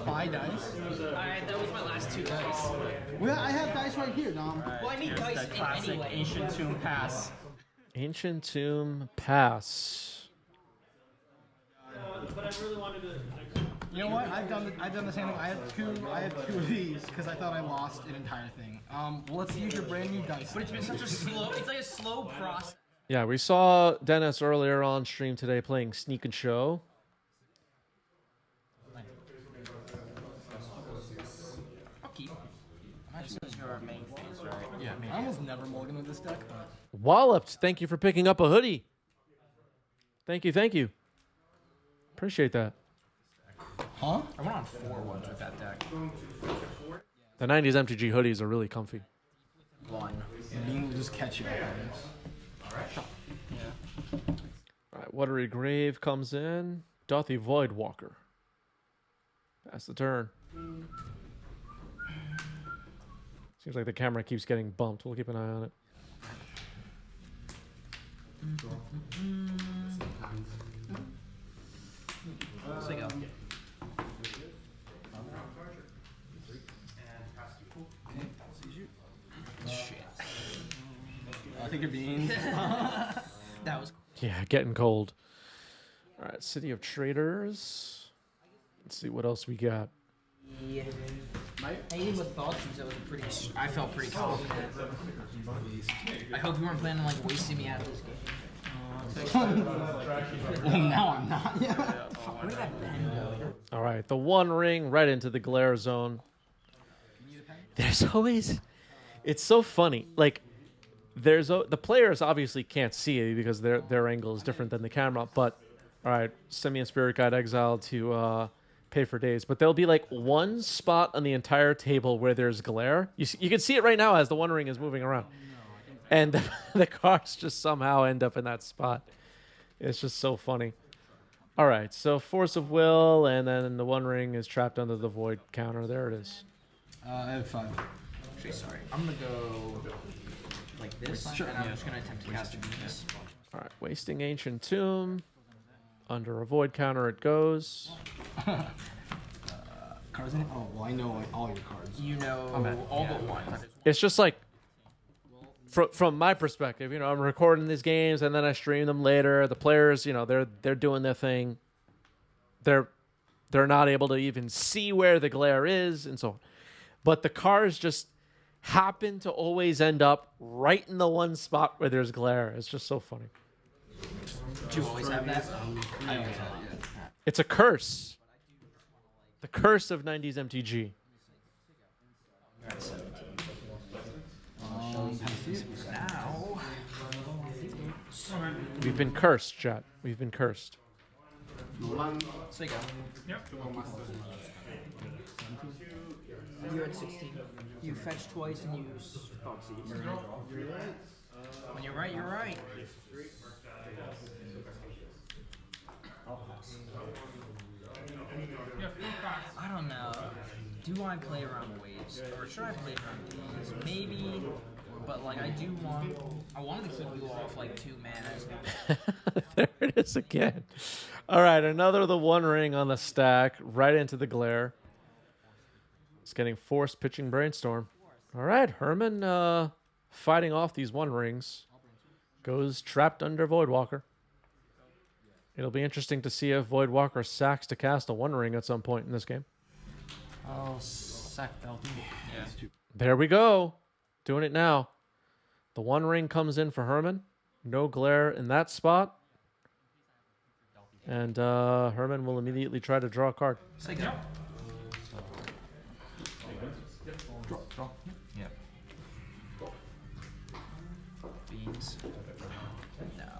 buy dice? That was my last 2 dice. Well, I have dice right here, Dom. Well, I need dice the classic anyway. Ancient Tomb Pass. Ancient Tomb Pass. But I really wanted to. You know what? I've done the same thing. I have two of these because I thought I lost an entire thing. Well, let's use your brand new dice. But it's been such a slow. It's like a slow process. Yeah, we saw Dennis earlier on stream today playing Sneak and Show. I'll keep. This is your main phase, right? Yeah, I almost never mulligan with this deck, but Walloped, thank you for picking up a hoodie. Thank you, thank you. Appreciate that. huh? I went on 4 ones with that deck. The 90s MTG hoodies are really comfy. 1. Bean will just catch you up on this. Yeah. All right, Watery Grave comes in. Dothy Voidwalker. That's the turn. Seems like the camera keeps getting bumped. We'll keep an eye on it. So you go. Shit. I think you're beans. That was. Yeah, getting cold. All right, City of Traders. Let's see what else we got. Yeah. I even with thoughts since I felt pretty confident. I hope you weren't planning on like wasting me out of this game. Well, now I'm not. Yeah. Where did that pen go? All right, the One Ring right into the glare zone. There's always, it's so funny. Like, the players obviously can't see it because their angle is different than the camera. But all right, Simian Spirit Guide exiled to pay for days. But there'll be like one spot on the entire table where there's glare. You can see it right now as the One Ring is moving around, and the cards just somehow end up in that spot. It's just so funny. All right, so Force of Will, and then the One Ring is trapped under the Void counter. There it is. I have 5. Actually, sorry. I'm gonna go like this, Sure. and I'm just gonna attempt to cast a Venus. All right, wasting Ancient Tomb. Under a Void counter it goes. Cards in it? Oh, well, I know like, all your cards. You know all but one. It's just like, from my perspective, you know, I'm recording these games and then I stream them later. The players, you know, they're doing their thing. They're not able to even see where the glare is and so on. But the cards just happen to always end up right in the one spot where there's glare. It's just so funny. Do you always have that? I always have it, yeah. It's a curse. The curse of 90s MTG. You're at 17. Now. We've been cursed, chat. We've been cursed. So you go. Yep. You're at 16. You fetch twice and use Foxy. When you're right, you're right. I don't know. Do I play around waves? Or should I play around these? Maybe. But like I wanted to keep you off like 2 manas. There it is again. All right, another the One Ring on the stack, right into the glare. It's getting forced pitching Brainstorm. All right, Herman fighting off these One Rings. Goes trapped under Voidwalker. It'll be interesting to see if Voidwalker sacks to cast a One Ring at some point in this game. I'll sack Belty. Yeah. There we go. Doing it now. The One Ring comes in for Herman. No glare in that spot. And Herman will immediately try to draw a card. So you go. Draw. Yep. Beans. No.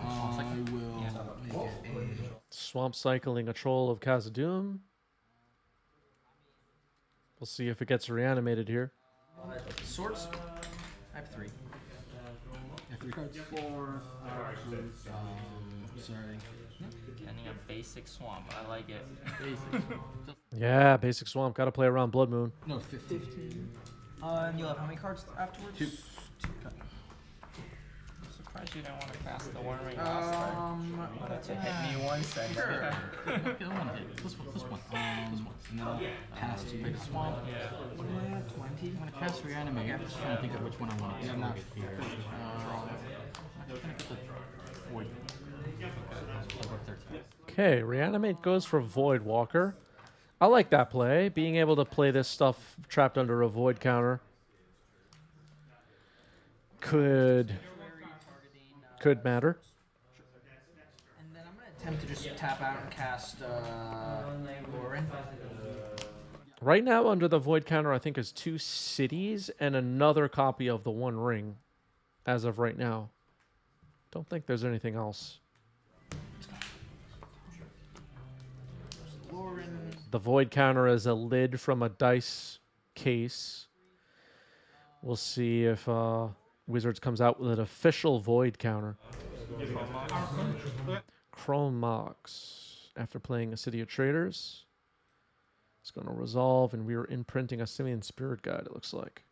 I will make it a... Swamp cycling a Troll of Khazad-dûm. We'll see if it gets reanimated here. Swords. I have 3. Yeah, 3 cards. 4. Sorry. Getting a basic swamp. I like it. Yeah, basic Swamp. Got to play around Blood Moon. No, 15. And you'll have how many cards afterwards? 2. Surprised you didn't want to cast the One Ring last time. Wanted to hit me once and Okay, I want to hit this one. This one. And then I'll pass to Big Swamp. What do I have? 20? I'm gonna cast Reanimate. I'm just trying to think of which one I want. Yeah, I'm not here. I'm gonna get the Void. Okay, Reanimate goes for Void Walker. I like that play. Being able to play this stuff trapped under a Void counter could matter. And then I'm going to attempt to just tap out and cast Lauren. Right now, under the Void counter, I think is 2 cities and another copy of the One Ring as of right now. Don't think there's anything else. Lauren. The Void counter is a lid from a dice case. We'll see if Wizards comes out with an official Void counter. Chrome Mox. After playing a City of Traders, it's going to resolve, and we are imprinting a Simian Spirit Guide, it looks like.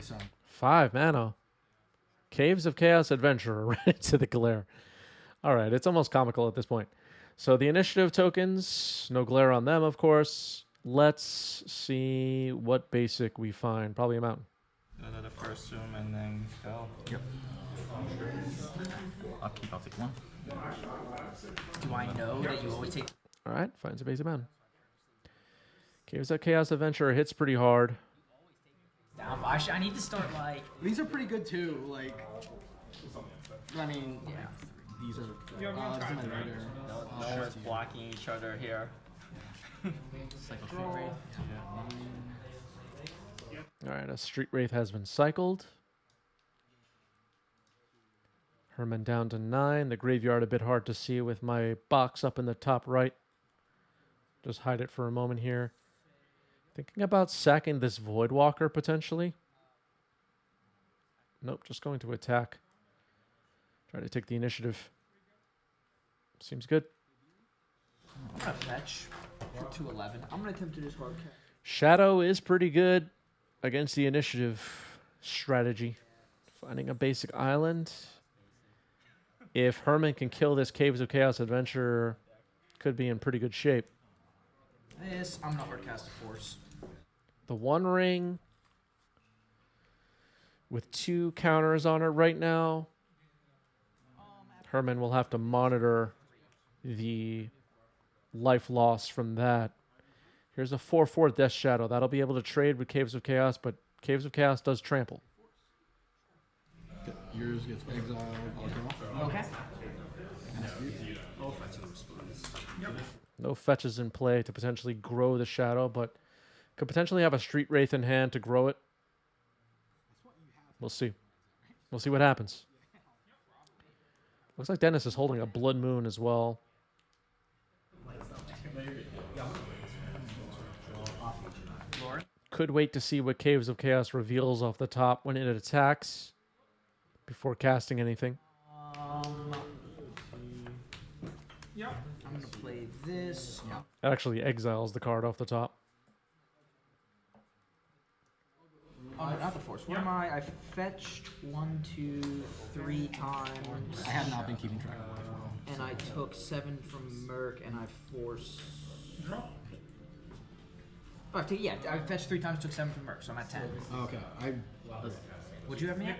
So 5 mana. Caves of Chaos Adventurer right into the glare. All right, it's almost comical at this point. So the initiative tokens, no glare on them, of course. Let's see what basic we find. Probably a mountain. Go to the first room and then go. yep. I'll take one. Do I know that you always take... All right, finds a basic mountain. Caves of Chaos Adventurer hits pretty hard. Down. I need to start, like... These are pretty good too. Like, I mean, Yeah. these are. This is my writer. No one's blocking each other here. Cycle Street Wraith. All right, a Street Wraith has been cycled. Herman down to 9. The graveyard a bit hard to see with my box up in the top right. Just hide it for a moment here. Thinking about sacking this Void Walker potentially. Nope, just going to attack. Try to take the initiative. Seems good. I'm going to fetch for 211. I'm going to attempt to just hard catch. Shadow is pretty good against the initiative strategy. Finding a basic island. If Herman can kill this Caves of Chaos Adventure, could be in pretty good shape. This, I'm not hard cast a force. The One Ring with 2 counters on it right now. Herman will have to monitor the life loss from that. Here's a 4/4 Death Shadow. That'll be able to trade with Caves of Chaos, but Caves of Chaos does trample. Yours gets exiled. Okay. No fetches in play to potentially grow the Shadow, but could potentially have a Street Wraith in hand to grow it. We'll see. We'll see what happens. Looks like Dennis is holding a Blood Moon as well. Could wait to see what Caves of Chaos reveals off the top when it attacks before casting anything. I'm going to play this. It actually exiles the card off the top. Oh, not the force. What am I? I fetched 1, 2, 3 times. I have not been keeping track of it. And I took 7 from Merc, and I forced. Oh, I fetched 3 times, took 7 from Merc, so I'm at 10. Okay. Would you have me at?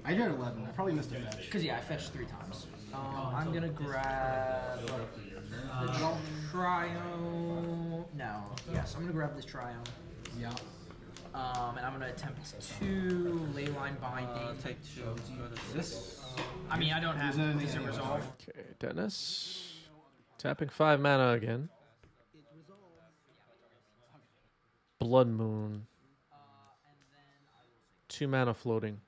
I did 11. I probably missed a fetch. Because, I fetched 3 times. I'm going to grab the Triome. No. Yes, I'm going to grab this Triome. Yeah. And I'm going to attempt 2 Leyline Binding. Take 2. Go to This. I mean, I don't have these in resolve. Okay, Dennis. Tapping 5 mana again. Blood Moon. 2 mana floating.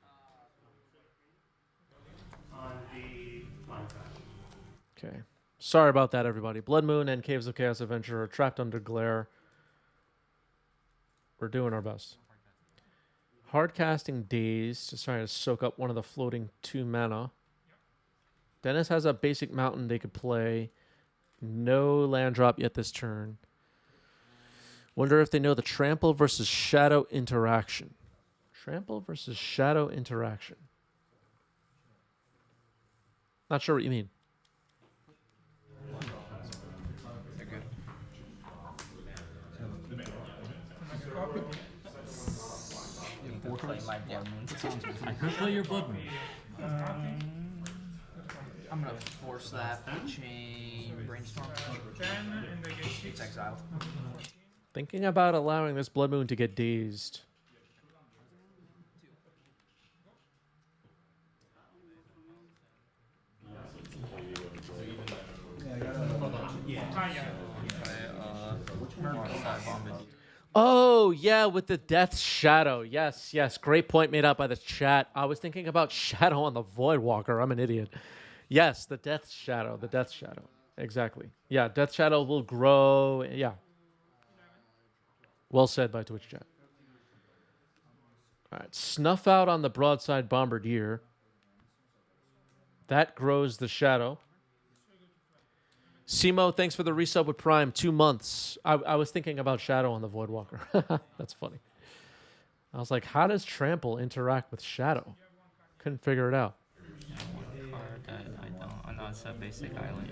Okay. Sorry about that, everybody. Blood Moon and Caves of Chaos Adventure are trapped under glare. We're doing our best. Hard casting Daze to try to soak up one of the floating 2 mana. Dennis has a basic mountain they could play. No land drop yet this turn. Wonder if they know the trample versus shadow interaction. Trample versus shadow interaction. Not sure what you mean. They're good. You can play my Blood Moon. I could play your Blood Moon. I'm gonna force that chain brainstorm. It's exiled. Thinking about allowing this Blood Moon to get dazed. Oh, yeah, with the Death Shadow. Yes, yes. Great point made out by the chat. I was thinking about Shadow on the Voidwalker. I'm an idiot. Yes, the Death Shadow. The Death Shadow. Exactly. Yeah, Death Shadow will grow. Yeah. Well said by Twitch chat. All right. Snuff out on the Broadside Bombardier. That grows the Shadow. Simo, thanks for the resub with Prime. 2 months. I was thinking about Shadow on the Voidwalker. That's funny. I was like, how does Trample interact with Shadow? Couldn't figure it out. I don't. I know it's a basic island.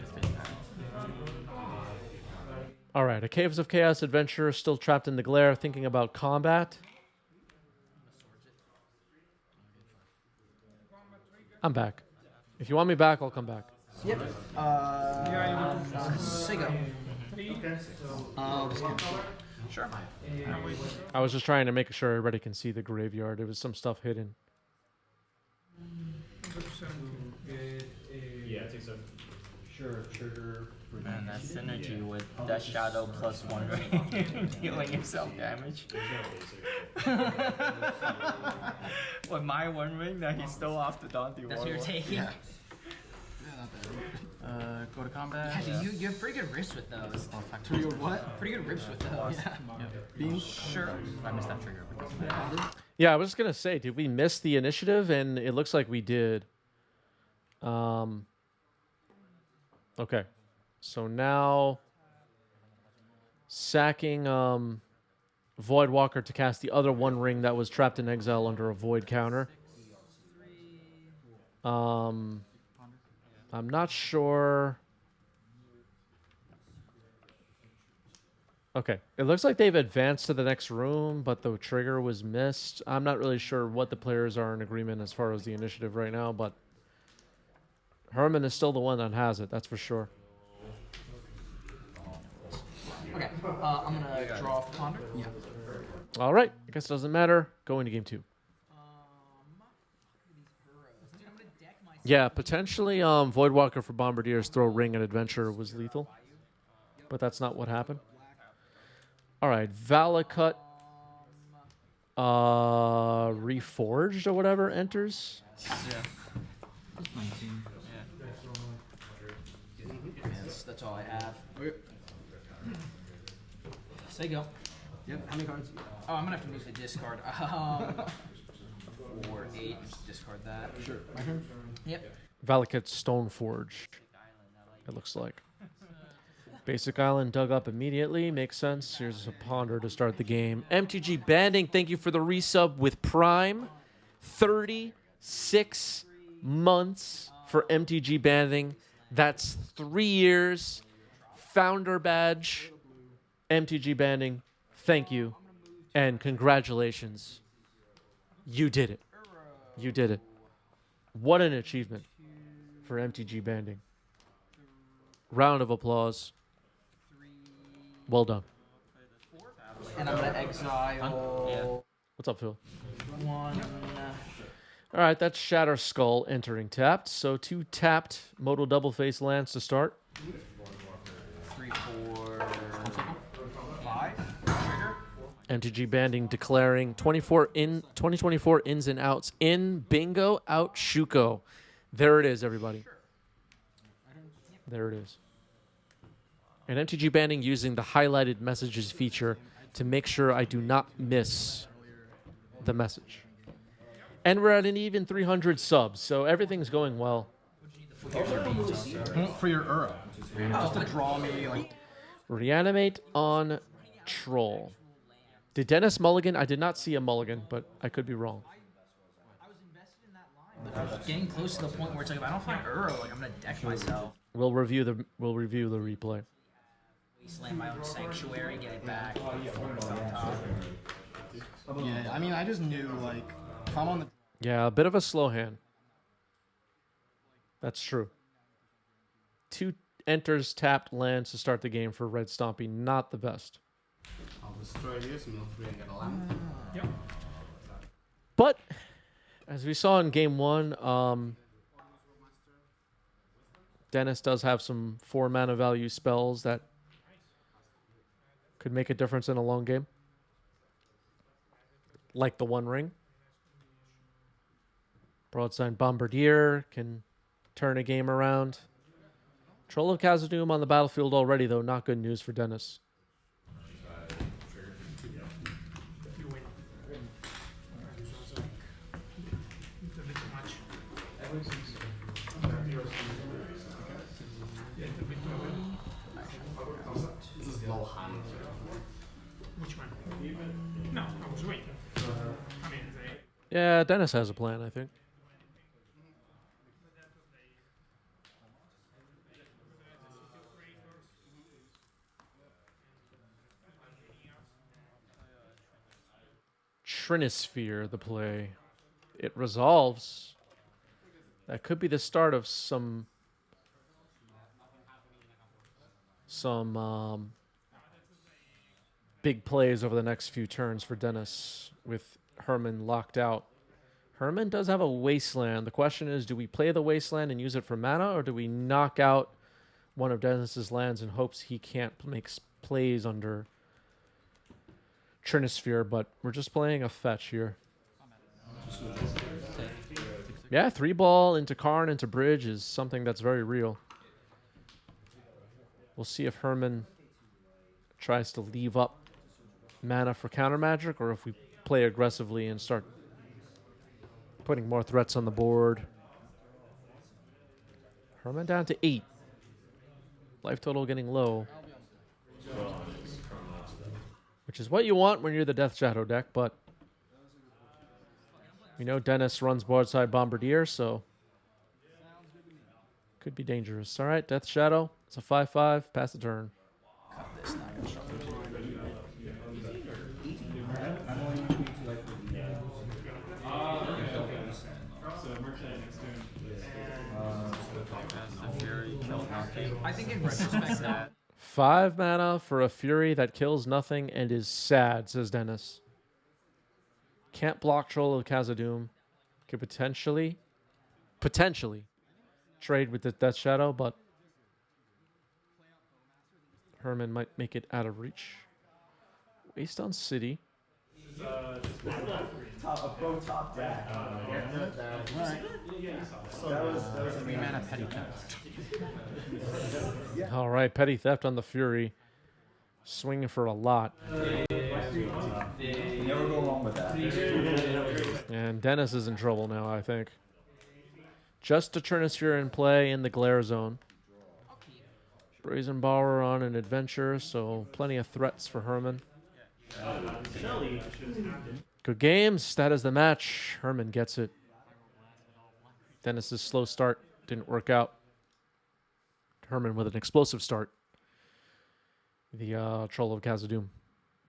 All right, a Caves of Chaos adventurer still trapped in the glare, thinking about combat. I'm back. If you want me back, I'll come back. Yep. Sigo. I'll just get Sure. I was just trying to make sure everybody can see the graveyard. There was some stuff hidden. Yeah, it takes a trigger. Man, that synergy with that shadow plus 1 ring, dealing yourself damage. With my 1 ring that he stole off the Dante That's what you're Warlock. taking. Yeah. Go to combat. Yeah, dude, you have pretty good rips with those. Pretty good what? Pretty good rips with those. Yeah. Beans? Sure. I missed that trigger because of that. Yeah, I was just going to say, did we miss the initiative? And it looks like we did. Okay. So now sacking Voidwalker to cast the other 1 ring that was trapped in exile under a void counter. I'm not sure. Okay. It looks like they've advanced to the next room, but the trigger was missed. I'm not really sure what the players are in agreement as far as the initiative right now, but Herman is still the one that has it, that's for sure. Okay. I'm gonna draw off Ponder. Yeah. All right. I guess it doesn't matter. Go into game 2. Yeah, potentially Voidwalker for Bombardiers throw ring and adventure was lethal, but that's not what happened. All right, Valakut Reforged or whatever enters. Yeah. That's all I have. Okay. Say go. Yep. How many cards? Oh, I'm gonna have to move the discard. 4, 8. Just discard that. Sure. My turn? Yep. Valakut Stoneforge, it looks like. Basic Island dug up immediately. Makes sense. Here's a Ponder to start the game. MTG Banding, thank you for the resub with Prime. 36 months for MTG Banding. That's 3 years. Founder badge. MTG Banding, thank you. And congratulations. You did it. You did it. What an achievement for MTG Banding. Round of applause. Well done. And I'm gonna exile. Yeah. What's up, Phil? 1. All right, that's Shatter Skull entering tapped. So 2 tapped modal double face lands to start. 3, 4, 5. Trigger. MTG Banding declaring 2024 ins and outs. In, bingo, out, Shuko. There it is, everybody. There it is. And MTG Banding using the highlighted messages feature to make sure I do not miss the message. And we're at an even 300 subs, so everything's going well. Here's your beans also. For your Uro. Just to draw me, like... Reanimate on Troll. Did Dennis mulligan? I did not see a mulligan, but I could be wrong. I was invested in that line, but I was getting close to the point where it's like, if I don't find Uro, like I'm gonna deck myself. We'll review the replay. Slam my own sanctuary, get it back. On top. Yeah, I mean, I just knew, like, if I'm on the... Yeah, a bit of a slow hand. That's true. 2 enters tapped lands to start the game for Red Stompy. Not the best. I'll destroy this, mill 3 and get a land. Yep. But, as we saw in game 1, Dennis does have some 4 mana value spells that could make a difference in a long game. Like the One Ring. Broadside Bombardier can turn a game around. Troll of Khazad-dûm on the battlefield already, though. Not good news for Dennis. This is low hand. Which one? No, I was waiting. I mean, Yeah, Dennis has a plan, I think. Trinisphere, the play. It resolves. That could be the start of some big plays over the next few turns for Dennis with Herman locked out. Herman does have a Wasteland. The question is, do we play the Wasteland and use it for mana, or do we knock out one of Dennis's lands in hopes he can't make plays under Trinisphere? But we're just playing a fetch here. Yeah, 3-ball into Karn, into Bridge is something that's very real. We'll see if Herman tries to leave up mana for counter magic, or if we play aggressively and start putting more threats on the board. Herman down to 8. Life total getting low. Which is what you want when you're the Death Shadow deck, but we know Dennis runs Broadside Bombardier, so could be dangerous. All right, Death Shadow. It's a 5/5. Pass the turn. Cut this, not gonna shuffle. I think in retrospect that 5 mana for a Fury that kills nothing and is sad, says Dennis. Can't block Troll of Khazad-dûm. Could potentially trade with the Death Shadow, but Herman might make it out of reach. Waste on City. Top deck. That was 3 mana petty theft. All right, Petty Theft on the Fury. Swinging for a lot. Never go wrong with that. And Dennis is in trouble now, I think. Just a Trinisphere in play in the Glare Zone. Brazen Borrower on an adventure, so plenty of threats for Herman. Good games. That is the match. Herman gets it. Dennis's slow start didn't work out. Herman with an explosive start. The Troll of Khazad-dûm.